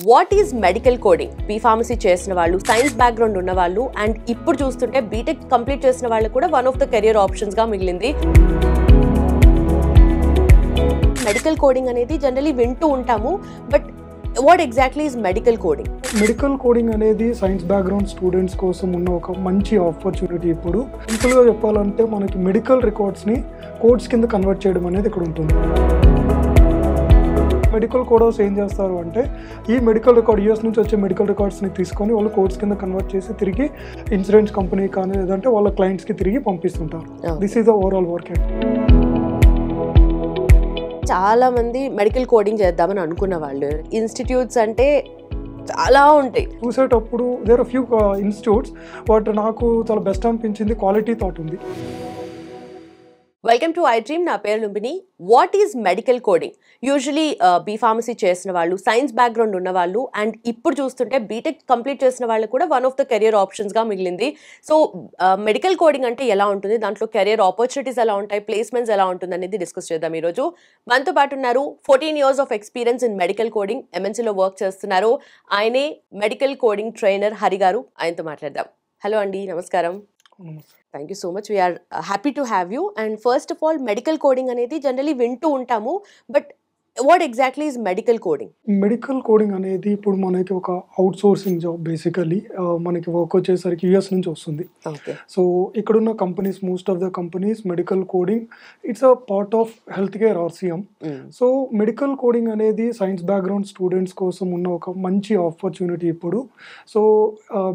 What is medical coding? Be pharmacy చేసిన వాళ్ళు, science background ఉన్న వాళ్ళు అండ్ ఇప్పుడు చూస్తుంటే బీటెక్ కంప్లీట్ చేసిన వాళ్ళు కూడా one of the career options గా మిగిలింది. మెడికల్ కోడింగ్ అనేది జనరలీ వింటూ ఉంటాము, but what exactly is medical coding? Medical coding అనేది సైన్స్ బ్యాక్గ్రౌండ్ స్టూడెంట్స్ కోసం ఉన్న ఒక మంచి ఆపర్చునిటీ. ఇప్పుడు సింపుల్గా చెప్పాలంటే మనకి మెడికల్ రికార్డ్స్ని కోడ్స్ కింద కన్వర్ట్ చేయడం అనేది ఇక్కడ ఉంటుంది. మెడికల్ కోడర్స్ ఏం చేస్తారు అంటే ఈ మెడికల్ రికార్డ్ యూఎస్ నుంచి వచ్చే మెడికల్ రికార్డ్స్ని తీసుకొని వాళ్ళు కోడ్స్ కింద కన్వర్ట్ చేసి తిరిగి ఇన్సూరెన్స్ కంపెనీ కానీ లేదంటే వాళ్ళ క్లయింట్స్కి తిరిగి పంపిస్తుంటారు. This is the overall work. చాలా మంది మెడికల్ కోడింగ్ చేద్దామని అనుకున్న వాళ్ళు, ఇన్స్టిట్యూట్స్ అంటే చాలా ఉంటాయి. చూసేటప్పుడు there are few institutes, but నాకు చాలా బెస్ట్ అనిపించింది క్వాలిటీ థాట్ ఉంది. Welcome to I dream. నా పేరు Lumbini. What is medical coding? Usually B pharmacy చేసిన వాళ్ళు, సైన్స్ బ్యాక్గ్రౌండ్ ఉన్న వాళ్ళు అండ్ ఇప్పుడు చూస్తుంటే బీటెక్ కంప్లీట్ చేసిన వాళ్ళు కూడా one of the career options గా మిగిలింది. సో మెడికల్ కోడింగ్ అంటే ఎలా ఉంటుంది, దాంట్లో కెరియర్ ఆపర్చునిటీస్ ఎలా ఉంటాయి, ప్లేస్మెంట్స్ ఎలా ఉంటుంది అనేది డిస్కస్ చేద్దాం ఈరోజు. మనతో పాటు ఉన్నారు 14 years of experience in medical coding, ఎంఎన్సీలో వర్క్ చేస్తున్నారు. ఆయనే మెడికల్ కోడింగ్ ట్రైనర్ హరి గారు. ఆయనతో మాట్లాడదాం. హలో అండి, నమస్కారం. Thank you so much. We're happy to have you. And first of all, medical coding అనేది జనరలీ వింటూ ఉంటాము, but what exactly is medical coding? Medical coding అనేది ఇప్పుడు మనకి ఒక అవుట్ సోర్సింగ్ జాబ్. బేసికలీ మనకి వర్క్ వచ్చేసరికి యూఎస్ నుంచి వస్తుంది. సో ఇక్కడున్న companies, most of the companies medical coding it's a part of health care RCM. So medical coding అనేది సైన్స్ బ్యాక్గ్రౌండ్ స్టూడెంట్స్ కోసం ఉన్న ఒక మంచి ఆపర్చునిటీ ఇప్పుడు. సో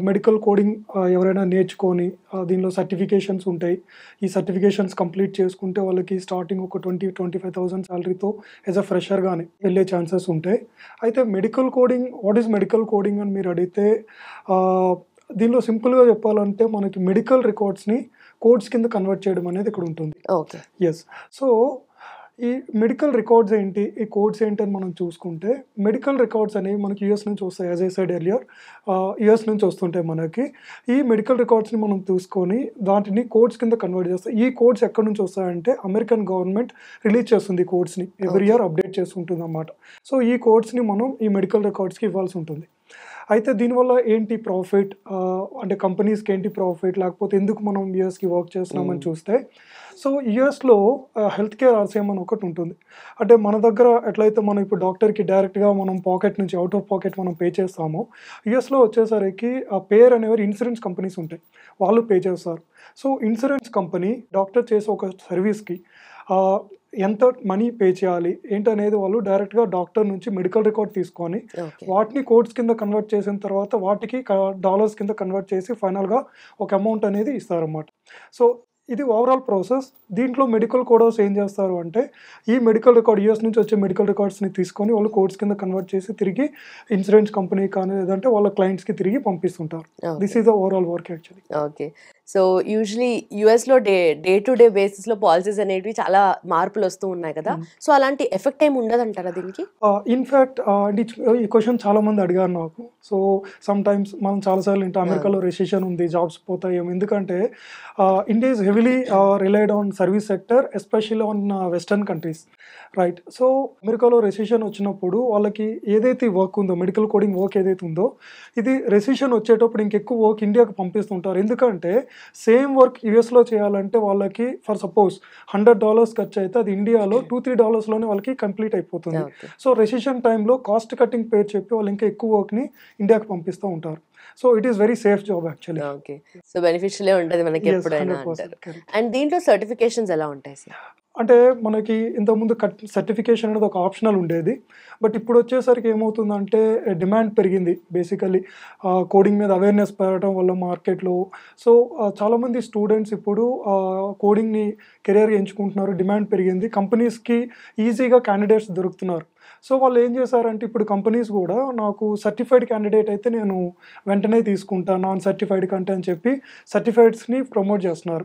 మెడికల్ కోడింగ్ ఎవరైనా నేర్చుకొని దీనిలో సర్టిఫికేషన్స్ ఉంటాయి. ఈ సర్టిఫికేషన్స్ కంప్లీట్ చేసుకుంటే వాళ్ళకి స్టార్టింగ్ ఒక 20-25,000 శాలరీతో యాజ్ అ ఫ్రెషర్ గానే వెళ్ళే ఛాన్సెస్ ఉంటాయి. అయితే medical coding, what is medical coding అని మీరు అడిగితే దీనిలో సింపుల్గా చెప్పాలంటే మనకి మెడికల్ రికార్డ్స్ని కోడ్స్ కింద కన్వర్ట్ చేయడం అనేది ఇక్కడ ఉంటుంది. ఎస్. సో ఈ మెడికల్ రికార్డ్స్ ఏంటి, ఈ కోడ్స్ ఏంటి అని మనం చూసుకుంటే, మెడికల్ రికార్డ్స్ అనేవి మనకి యూఎస్ నుంచి వస్తాయి. As I said earlier, US నుంచి వస్తుంటాయి మనకి. ఈ మెడికల్ రికార్డ్స్ని మనం తీసుకొని వాటిని కోడ్స్ కింద కన్వర్ట్ చేస్తాం. ఈ కోడ్స్ ఎక్కడి నుంచి వస్తాయంటే అమెరికన్ గవర్నమెంట్ రిలీజ్ చేస్తుంది కోడ్స్ని, ఎవ్రీ ఇయర్ అప్డేట్ చేస్తుంటుంది అన్నమాట. సో ఈ కోడ్స్ని మనం ఈ మెడికల్ రికార్డ్స్కి ఇవ్వాల్సి ఉంటుంది. అయితే దీనివల్ల ఏంటి ప్రాఫిట్, అంటే కంపెనీస్కి ఏంటి ప్రాఫిట్, లేకపోతే ఎందుకు మనం యూఎస్కి వర్క్ చేస్తున్నామని చూస్తే, సో యూఎస్లో హెల్త్ కేర్ ఆర్సిఎం అని ఒకటి ఉంటుంది. అంటే మన దగ్గర ఎట్లయితే మనం ఇప్పుడు డాక్టర్కి డైరెక్ట్గా మనం పాకెట్ నుంచి, అవుట్ ఆఫ్ పాకెట్ మనం పే చేస్తామో, యూఎస్లో వచ్చేసరికి ఆ పేర్ అనేవారు ఇన్సూరెన్స్ కంపెనీస్ ఉంటాయి, వాళ్ళు పే చేస్తారు. సో ఇన్సూరెన్స్ కంపెనీ డాక్టర్ చేసే ఒక సర్వీస్కి ఎంత మనీ పే చేయాలి ఏంటనేది వాళ్ళు డైరెక్ట్గా డాక్టర్ నుంచి మెడికల్ రికార్డ్ తీసుకొని వాటిని కోడ్స్ కింద కన్వర్ట్ చేసిన తర్వాత వాటికి డాలర్స్ కింద కన్వర్ట్ చేసి ఫైనల్గా ఒక అమౌంట్ అనేది ఇస్తారన్నమాట. సో ఇది ఓవరాల్ ప్రాసెస్. దీంట్లో మెడికల్ కోడర్స్ ఏం చేస్తారు అంటే ఈ మెడికల్ రికార్డ్ యూఎస్ నుంచి వచ్చే మెడికల్ రికార్డ్స్ని తీసుకొని వాళ్ళు కోడ్స్ కింద కన్వర్ట్ చేసి తిరిగి ఇన్సూరెన్స్ కంపెనీ కానీ లేదంటే వాళ్ళ క్లయింట్స్కి తిరిగి పంపిస్తుంటారు. This is the overall work actually. Okay. So usually యూఎస్లో డే టు డే బేసిస్లో పాలసీస్ అనేవి చాలా మార్పులు వస్తూ ఉన్నాయి కదా, సో అలాంటి ఎఫెక్ట్ ఏమి ఉండదంటారా దీనికి? ఇన్ఫ్యాక్ట్ ఈ క్వశ్చన్ చాలా మంది అడిగారు నాకు. సో సమ్ టైమ్స్ మనం చాలాసార్లు ఇంటి అమెరికాలో రెసిషన్ ఉంది, జాబ్స్ పోతాయేమో, ఎందుకంటే India is heavily relied on service sector, especially on western countries, right. So అమెరికాలో రెసిషన్ వచ్చినప్పుడు వాళ్ళకి ఏదైతే వర్క్ ఉందో, మెడికల్ కోడింగ్ వర్క్ ఏదైతే ఉందో, ఇది రెసిషన్ వచ్చేటప్పుడు ఇంకెక్కువ వర్క్ ఇండియాకి పంపిస్తుంటారు. ఎందుకంటే సేమ్ వర్క్ యూఎస్లో చేయాలంటే వాళ్ళకి ఫర్ సపోజ్ $100 ఖర్చు అయితే అది ఇండియాలో $2-3 వాళ్ళకి కంప్లీట్ అయిపోతుంది. సో రెసిషన్ టైంలో కాస్ట్ కటింగ్ పేరు చెప్పి వాళ్ళు ఇంకా ఎక్కువ వర్క్ని ఇండియాకి పంపిస్తూ ఉంటారు. So it is very safe job actually. Okay. So బెనిఫిషియలే ఉంటుంది మనకి ఎప్పుడైనా. అండ్ దీంట్లో సర్టిఫికేషన్స్ ఎలా ఉంటాయి సార్? అంటే మనకి ఇంతకుముందు సర్టిఫికేషన్ అనేది ఒక ఆప్షనల్ ఉండేది, బట్ ఇప్పుడు వచ్చేసరికి ఏమవుతుందంటే డిమాండ్ పెరిగింది. బేసికలీ కోడింగ్ మీద అవేర్నెస్ పెరగడం వల్ల మార్కెట్లో. సో చాలామంది స్టూడెంట్స్ ఇప్పుడు కోడింగ్ని కెరియర్గా ఎంచుకుంటున్నారు, డిమాండ్ పెరిగింది, కంపెనీస్కి ఈజీగా క్యాండిడేట్స్ దొరుకుతున్నారు. సో వాళ్ళు ఏం చేశారంటే ఇప్పుడు కంపెనీస్ కూడా నాకు సర్టిఫైడ్ క్యాండిడేట్ అయితే నేను వెంటనే తీసుకుంటా, నాన్ సర్టిఫైడ్ కంటే అని చెప్పి సర్టిఫైడ్స్ని ప్రమోట్ చేస్తున్నారు.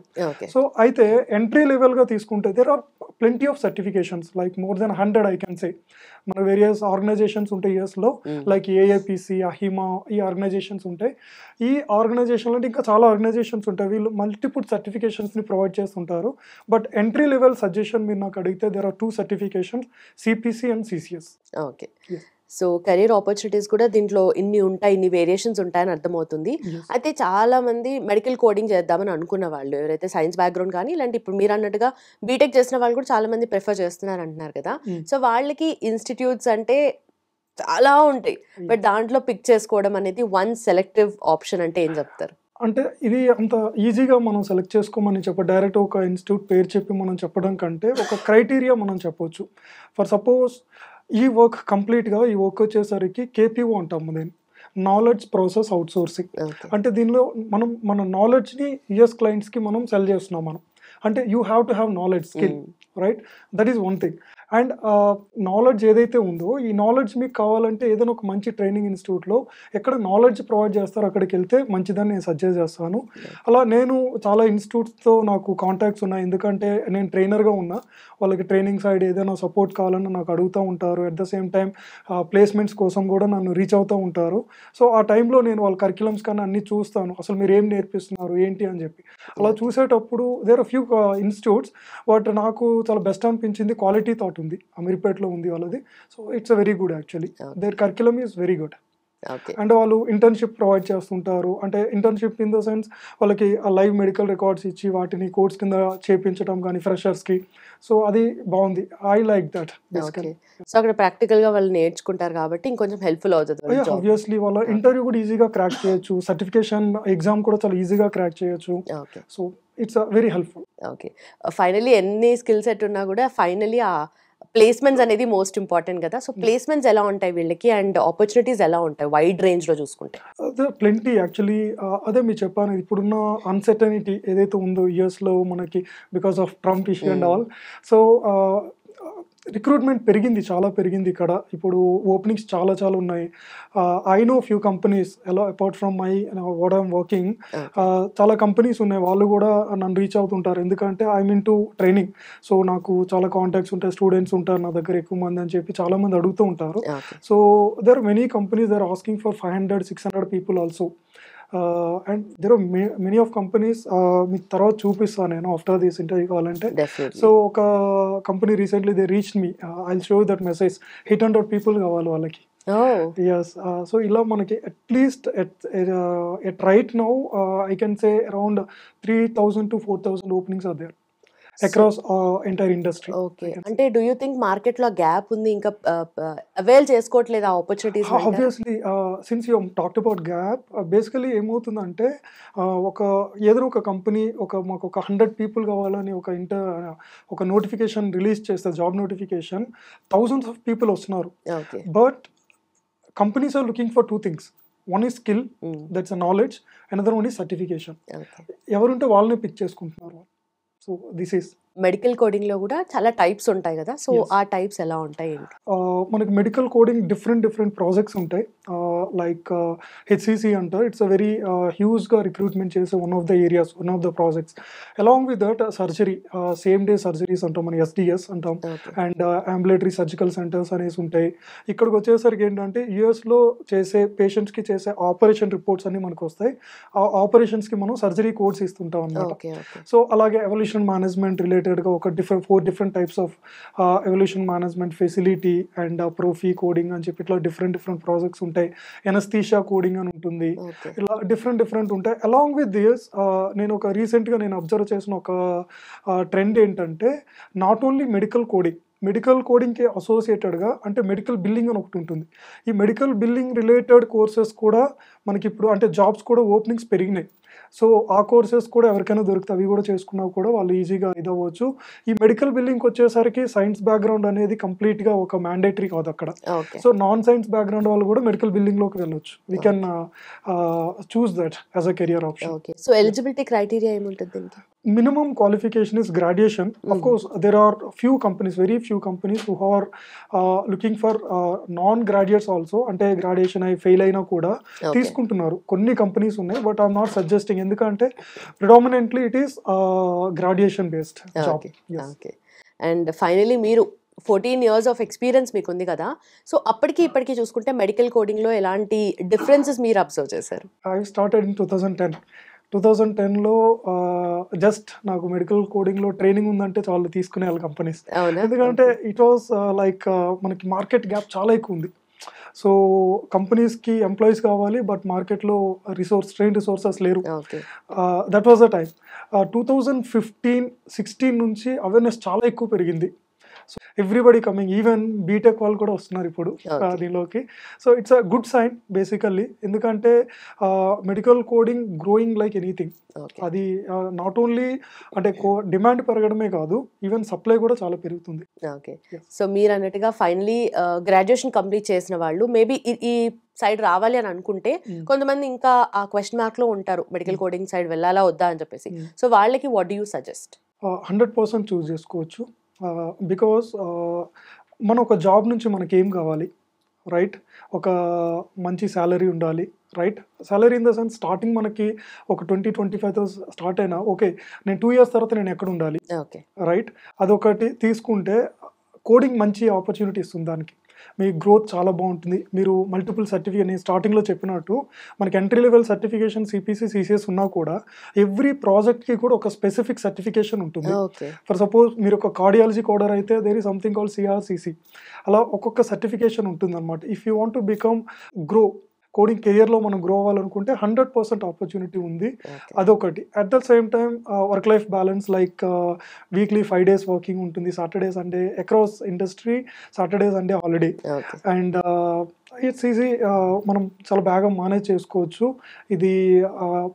సో అయితే ఎంట్రీ లెవెల్గా తీసుకుంటే there are plenty of certifications, like more than 100 I can say. మన వేరియస్ ఆర్గనైజేషన్స్ ఉంటాయి యూఎస్లో, లైక్ ఏఐపిసి, అహిమా, ఈ ఆర్గనైజేషన్స్ ఉంటాయి. ఈ ఆర్గనైజేషన్లో ఇంకా చాలా ఆర్గనైజేషన్స్ ఉంటాయి, వీళ్ళు మల్టిపుల్ సర్టిఫికేషన్స్ని ప్రొవైడ్ చేస్తుంటారు. బట్ ఎంట్రీ లెవెల్ సజెషన్ మీరు నాకు అడిగితే there are 2 certifications, CPC and CCS. Okay. So career opportunities కూడా దీంట్లో ఇన్ని ఉంటాయి, ఇన్ని వేరియేషన్స్ ఉంటాయని అర్థమవుతుంది. అయితే చాలా మంది మెడికల్ కోడింగ్ చేద్దామని అనుకున్న వాళ్ళు, ఎవరైతే సైన్స్ బ్యాక్గ్రౌండ్ కానీ ఇలాంటి ఇప్పుడు మీరు అన్నట్టుగా బీటెక్ చేసిన వాళ్ళు కూడా చాలా మంది ప్రిఫర్ చేస్తున్నారు అంటున్నారు కదా. సో వాళ్ళకి ఇన్స్టిట్యూట్స్ అంటే చాలా ఉంటాయి, బట్ దాంట్లో పిక్ చేసుకోవడం అనేది వన్ సెలెక్టివ్ ఆప్షన్ అంటే ఏం చెప్తారు? అంటే ఇది అంత ఈజీగా మనం సెలెక్ట్ చేసుకోమని డైరెక్ట్ ఒక ఇన్స్టిట్యూట్ పేరు చెప్పి మనం చెప్పడం కంటే ఒక క్రైటీరియా మనం చెప్పొచ్చు. ఫర్ సపోజ్ ఈ వర్క్ కంప్లీట్గా ఈ వర్క్ వచ్చేసరికి కేపీఓ అంటాము దీన్ని, నాలెడ్జ్ ప్రాసెస్ అవుట్సోర్సింగ్. అంటే దీనిలో మనం మన నాలెడ్జ్ని యుఎస్ క్లయింట్స్కి మనం సెల్ చేస్తున్నాం. మనం అంటే you have to have knowledge skill, right? That is one thing. And knowledge ఏదైతే ఉందో ఈ నాలెడ్జ్ మీకు కావాలంటే ఏదైనా ఒక మంచి ట్రైనింగ్ ఇన్స్టిట్యూట్లో ఎక్కడ నాలెడ్జ్ ప్రొవైడ్ చేస్తారో అక్కడికి వెళ్తే మంచిదని నేను సజెస్ట్ చేస్తాను. అలా నేను చాలా ఇన్స్టిట్యూట్స్తో నాకు కాంటాక్ట్స్ ఉన్నాయి, ఎందుకంటే నేను ట్రైనర్గా ఉన్నా. వాళ్ళకి ట్రైనింగ్ సైడ్ ఏదైనా సపోర్ట్ కావాలన్నా నాకు అడుగుతూ ఉంటారు. At the same time placements కోసం కూడా నన్ను రీచ్ అవుతూ ఉంటారు. సో ఆ టైంలో నేను వాళ్ళ కరిక్యులమ్స్ కానీ అన్నీ చూస్తాను, అసలు మీరు ఏం నేర్పిస్తున్నారు ఏంటి అని చెప్పి. అలా చూసేటప్పుడు there are few institutes, but నాకు చాలా బెస్ట్ అనిపించింది క్వాలిటీ థాట్ ఉంది, అమీర్పేట్లో ఉంది వాళ్ళది. So it's a very good actually, their curriculum is very good. And వాళ్ళు ఇంటర్న్షిప్ ప్రొవైడ్ చేస్తుంటారు. అంటే ఇంటర్న్షిప్ ఇన్ ద సెన్స్ వాళ్ళకి లైవ్ మెడికల్ రికార్డ్స్ ఇచ్చి వాటిని కోర్స్ కింద చేపించడం కానీ ఫ్రెషర్స్కి. సో అది బాగుంది, ఐ లైక్ దట్. సో అక్కడ ప్రాక్టికల్ గా వాళ్ళు నేర్చుకుంటారు కాబట్టి ఇంకొంచెం హెల్ప్ఫుల్ అవుతుంది. ఆబ్వియస్లీ వాళ్ళ ఇంటర్వ్యూ కూడా ఈజీగా క్రాక్ చేయొచ్చు, సర్టిఫికేషన్ ఎగ్జామ్ కూడా చాలా ఈజీగా క్రాక్ చేయొచ్చు. So it's very helpful. Okay. Finally ఎన్ని స్కిల్ సెట్ ఉన్నా కూడా ఫైనలీ ఆ ప్లేస్మెంట్స్ అనేది మోస్ట్ ఇంపార్టెంట్ కదా. సో ప్లేస్మెంట్స్ ఎలా ఉంటాయి వీళ్ళకి అండ్ ఆపర్చునిటీస్ ఎలా ఉంటాయి వైడ్ రేంజ్ లో చూసుకుంటే? అదే ప్లెంటీ యాక్చువల్లీ. అదే మీరు చెప్పాను, ఇప్పుడున్న అన్సర్టనిటీ ఏదైతే ఉందో యూఎస్లో మనకి because of Trump issue and all. So recruitment పెరిగింది, చాలా పెరిగింది ఇక్కడ. ఇప్పుడు ఓపెనింగ్స్ చాలా చాలా ఉన్నాయి. ఐ నో ఫ్యూ కంపెనీస్ ఎలా apart from my what I'm working, చాలా కంపెనీస్ ఉన్నాయి, వాళ్ళు కూడా నన్ను రీచ్ అవుతుంటారు. ఎందుకంటే I mean to training. So నాకు చాలా కాంటాక్ట్స్ ఉంటాయి, స్టూడెంట్స్ ఉంటారు నా దగ్గర ఎక్కువ మంది అని చెప్పి చాలామంది అడుగుతూ ఉంటారు. So there are many companies they're asking for 500-600 people also. And there are many of companies, మీకు తర్వాత చూపిస్తాను నేను ఆఫ్టర్ దిస్ ఇంటర్వ్యూ కావాలంటే. సో ఒక company recently they reach me, I will show that message. 800 people కావాలి వాళ్ళకి. Yes. So ఇలా మనకి at least at right now I can say around 3,000 to 4,000 openings are there across entire industry. Okay. అంటే do you think market లో gap ఉంది, ఇంకా avail చేసుకోవట్లేదు ఆ opportunities? Obviously, since you talked about gap, basically ఏమవుతుందంటే ఏదైనా ఒక కంపెనీ మాకు ఒక 100 పీపుల్ కావాలని ఒక నోటిఫికేషన్ రిలీజ్ చేస్తే, job notification, thousands of people వస్తున్నారు. But companies are looking for 2 things. One is skill, that's a knowledge. Another one is certification. ఎవరుంటే వాళ్ళని పిక్ చేసుకుంటున్నారు. So this is medical coding లో కూడా చాలా టైప్స్ ఉంటాయి కదా. సో ఆ టైప్స్ ఎలా ఉంటాయి? మనకి మెడికల్ కోడింగ్ డిఫరెంట్ ప్రాజెక్ట్స్ ఉంటాయి. లైక్ హెచ్సిసి అంటారు, ఇట్స్ అ వెరీ హ్యూజ్గా రిక్రూట్మెంట్ చేసే one of the areas, one of the projects. Along with that surgery, same day surgeries అంటాం, మన ఎస్డిఎస్ అంటాం. అండ్ అంబులేటరీ సర్జికల్ సెంటర్స్ అనేసి ఉంటాయి. ఇక్కడికి వచ్చేసరికి ఏంటంటే యూఎస్లో చేసే పేషెంట్స్కి చేసే ఆపరేషన్ రిపోర్ట్స్ అన్ని మనకు వస్తాయి. ఆ ఆపరేషన్స్కి మనం సర్జరీ కోడ్స్ ఇస్తుంటాం అన్నమాట. సో అలాగే ఎవల్యూషన్ మేనేజ్మెంట్ రిలేటెడ్గా ఒక 4 different types of evaluation management facility and profee coding అని చెప్పి ఇట్లా డిఫరెంట్ ప్రాజెక్ట్స్ ఉంటాయి. ఎనస్థీషియా కోడింగ్ అని ఉంటుంది. ఇలా డిఫరెంట్ ఉంటాయి. అలాంగ్ విత్ దిస్ నేను రీసెంట్గా అబ్జర్వ్ చేసిన ఒక ట్రెండ్ ఏంటంటే, నాట్ ఓన్లీ మెడికల్ కోడింగ్కి అసోసియేటెడ్గా అంటే మెడికల్ బిల్లింగ్ అని ఒకటి ఉంటుంది. ఈ మెడికల్ బిల్లింగ్ రిలేటెడ్ కోర్సెస్ కూడా మనకి ఇప్పుడు అంటే జాబ్స్ కూడా ఓపెనింగ్స్ పెరిగినాయి. సో ఆ కోర్సెస్ కూడా ఎవరికైనా దొరుకుతాయి, అవి కూడా చేసుకున్నా కూడా వాళ్ళు ఈజీగా ఇదవ్వచ్చు. ఈ మెడికల్ బిల్లింగ్కి వచ్చేసరికి సైన్స్ బ్యాక్గ్రౌండ్ అనేది కంప్లీట్గా ఒక మ్యాండేటరీ కాదు అక్కడ. సో నాన్ సైన్స్ బ్యాక్గ్రౌండ్ వాళ్ళు కూడా మెడికల్ బిల్లింగ్లోకి వెళ్ళొచ్చు. We can choose that as a career option. So eligibility criteria ఏముంటుంది? Minimum qualification is graduation. Of course, there are very few companies who are looking for non-graduates also. Ante graduation ay fail aina kuda తీసుకుంటున్నారు. కొన్ని companies ఉన్నాయి, but I'm not suggesting, ఎందుకంటే predominantly it is graduation based job. Okay. And finally మీరు 14 years of experience మీకు ఉంది కదా. So అప్పటికి ఇప్పటికి చూసుకుంటే మెడికల్ కోడింగ్లో ఎలాంటి డిఫరెన్సెస్ మీరు అబ్జర్వ్ చేశారు? I started in 2010. 2010లో జస్ట్ నాకు మెడికల్ కోడింగ్లో ట్రైనింగ్ ఉందంటే చాలు తీసుకునేవాళ్ళు కంపెనీస్. ఎందుకంటే ఇట్ వాస్ లైక్ మనకి మార్కెట్ గ్యాప్ చాలా ఎక్కువ ఉంది. సో కంపెనీస్కి ఎంప్లాయీస్ కావాలి, బట్ మార్కెట్లో ట్రైన్ రిసోర్సెస్ లేరు. That was the time. 2015-16 నుంచి అవేర్నెస్ చాలా ఎక్కువ పెరిగింది. So everybody coming, even BTech వాళ్ళు కూడా వస్తున్నారు ఇప్పుడు దీనిలోకి. So it's a good sign basically, ఎందుకంటే medical coding growing like anything. అది నాట్ ఓన్లీ అంటే డిమాండ్ పెరగడమే కాదు, ఈవెన్ సప్లై కూడా చాలా పెరుగుతుంది. ఓకే, సో మీరు అన్నట్టుగా ఫైనలీ గ్రాడ్యుయేషన్ కంప్లీట్ చేసిన వాళ్ళు మేబీ ఈ సైడ్ రావాలి అని అనుకుంటే, కొంతమంది ఇంకా ఆ క్వశ్చన్ మార్క్ లో ఉంటారు, మెడికల్ కోడింగ్ సైడ్ వెళ్ళాలా వద్దా అని చెప్పేసి. సో వాళ్ళకి వాట్ డూ యూ సజెస్ట్? 100% చూస్ చేసుకోవచ్చు. బికాస్ మనం ఒక జాబ్ నుంచి మనకి ఏం కావాలి, రైట్? ఒక మంచి శాలరీ ఉండాలి, right? Salary in the sense starting మనకి ఒక 20-25తో స్టార్ట్ అయినా ఓకే, నేను 2 years తర్వాత నేను ఎక్కడ ఉండాలి, రైట్? అదొకటి తీసుకుంటే కోడింగ్ మంచి ఆపర్చునిటీ ఇస్తుంది. దానికి మీ గ్రోత్ చాలా బాగుంటుంది. మీరు మల్టిపుల్ సర్టిఫికేట్, నేను స్టార్టింగ్లో చెప్పినట్టు మనకి entry level certification CPC CCS ఉన్నా కూడా ఎవ్రీ ప్రాజెక్ట్కి కూడా ఒక స్పెసిఫిక్ సర్టిఫికేషన్ ఉంటుంది. ఫర్ సపోజ్ మీరు ఒక కార్డియాలజీ కోడర్ అయితే there is something called CRCC. అలా ఒక్కొక్క సర్టిఫికేషన్ ఉంటుంది అనమాట. If you want to become grow coding కెరియర్లో మనం గ్రో అవ్వాలనుకుంటే 100% ఆపర్చునిటీ ఉంది. అదొకటి. At the same time work life balance, like weekly 5 days working ఉంటుంది, Saturday Sunday across industry, Saturday Sunday holiday. And it's easy, మనం చాలా బాగా మేనేజ్ చేసుకోవచ్చు. ఇది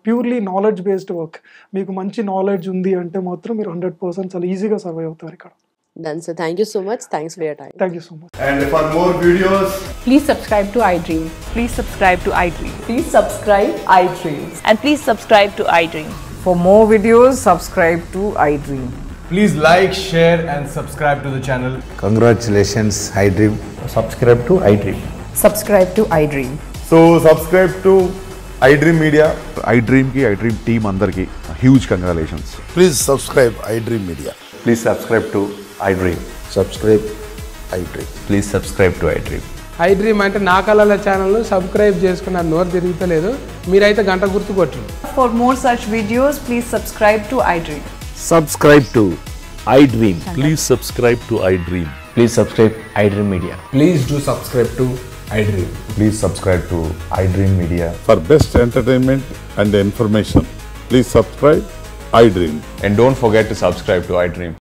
ప్యూర్లీ నాలెడ్జ్ బేస్డ్ వర్క్. మీకు మంచి నాలెడ్జ్ ఉంది అంటే మాత్రం మీరు 100% చాలా ఈజీగా సర్వైవ్ అవుతారు ఇక్కడ. Done, sir. Thank you so much. Thanks for your time. Thank you so much. And for more videos, please subscribe to iDream. Please subscribe to iDream. Please subscribe iDream. And please subscribe to iDream. For more videos, subscribe to iDream. please like, share and subscribe to the channel. Congratulations, iDream. Subscribe to iDream. Subscribe to iDream. So subscribe to iDream Media. iDream ki iDream team andarki huge congratulations. Please subscribe iDream Media. Please subscribe to iDream. Subscribe iDream. Please subscribe to iDream. iDream అంటే నా కళల ఛానల్ను subscribe చేసుకున్న నోరు తిరుగుతలేదు, మీరైతే గంట గుర్తు కొట్టండి. For more such videos, please subscribe to iDream. Subscribe to iDream. Please subscribe to iDream. Please subscribe iDream Media. Please do subscribe to iDream. Please subscribe to iDream Media. For best entertainment and information, please subscribe iDream. And don't forget to subscribe to iDream.